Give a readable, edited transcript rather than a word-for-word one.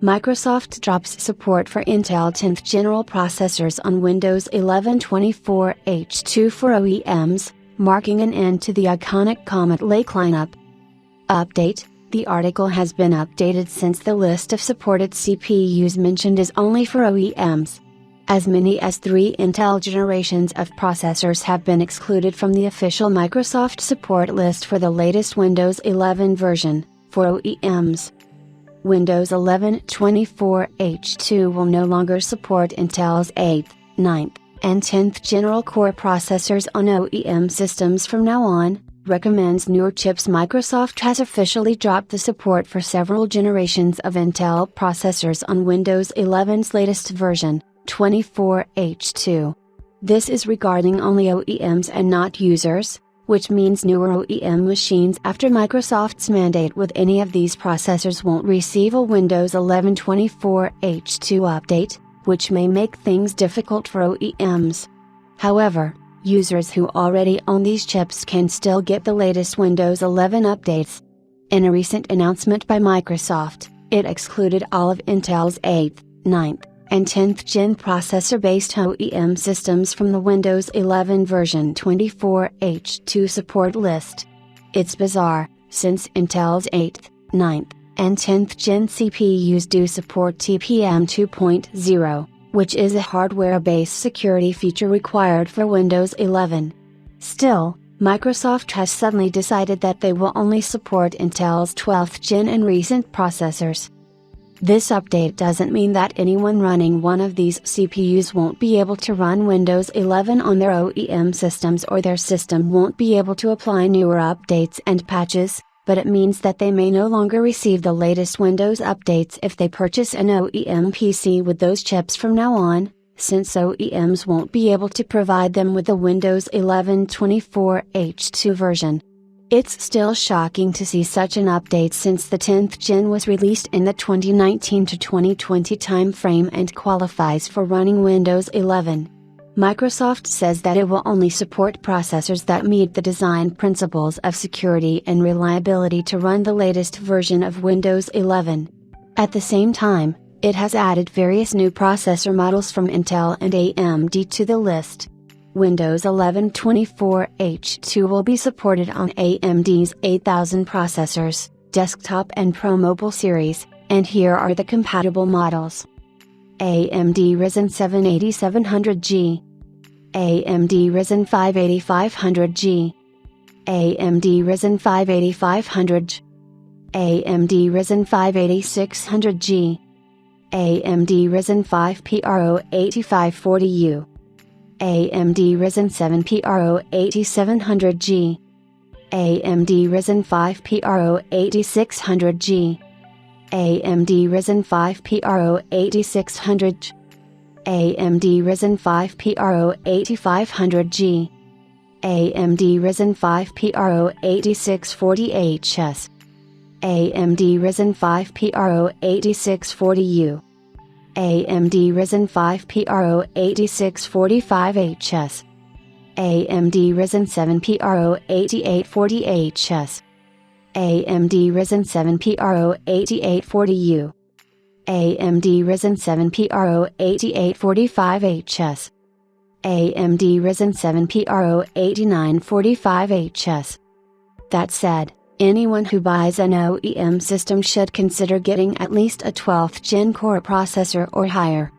Microsoft drops support for Intel 10th General processors on Windows 11 24H2 for OEMs, marking an end to the iconic Comet Lake lineup. Update: the article has been updated since the list of supported CPUs mentioned is only for OEMs. As many as 3 Intel generations of processors have been excluded from the official Microsoft support list for the latest Windows 11 version, for OEMs. Windows 11 24H2 will no longer support Intel's 8th, 9th, and 10th General Core processors on OEM systems from now on, recommends newer chips. Microsoft has officially dropped the support for several generations of Intel processors on Windows 11's latest version, 24H2. This is regarding only OEMs and not users, which means newer OEM machines after Microsoft's mandate with any of these processors won't receive a Windows 11 24H2 update, which may make things difficult for OEMs. However, users who already own these chips can still get the latest Windows 11 updates. In a recent announcement by Microsoft, it excluded all of Intel's 8th, 9th, and 10th Gen processor-based OEM systems from the Windows 11 version 24H2 support list. It's bizarre, since Intel's 8th, 9th, and 10th Gen CPUs do support TPM 2.0, which is a hardware-based security feature required for Windows 11. Still, Microsoft has suddenly decided that they will only support Intel's 12th Gen and recent processors. This update doesn't mean that anyone running one of these CPUs won't be able to run Windows 11 on their OEM systems or their system won't be able to apply newer updates and patches, but it means that they may no longer receive the latest Windows updates if they purchase an OEM PC with those chips from now on, since OEMs won't be able to provide them with the Windows 11 24H2 version. It's still shocking to see such an update since the 10th Gen was released in the 2019 to 2020 timeframe and qualifies for running Windows 11. Microsoft says that it will only support processors that meet the design principles of security and reliability to run the latest version of Windows 11. At the same time, it has added various new processor models from Intel and AMD to the list. Windows 11 24H2 will be supported on AMD's 8000 processors, desktop and Pro Mobile series, and here are the compatible models. AMD Ryzen 7 8700G, AMD Ryzen 5 8500G, AMD Ryzen 5 8500G, AMD Ryzen 5 8600G, AMD Ryzen 5 Pro 8540U, AMD Ryzen 7 Pro 8700G, AMD Ryzen 5 Pro 8600G, AMD Ryzen 5 Pro 8600G, AMD Ryzen 5 Pro 8500G, AMD Ryzen 5 Pro 8640HS, AMD Ryzen 5 Pro 8640U, AMD Ryzen 5 Pro 8645HS, AMD Ryzen 7 Pro 8840HS, AMD Ryzen 7 Pro 8840U, AMD Ryzen 7 Pro 8845HS, AMD Ryzen 7 Pro 8945HS. That said, anyone who buys an OEM system should consider getting at least a 12th Gen Core processor or higher.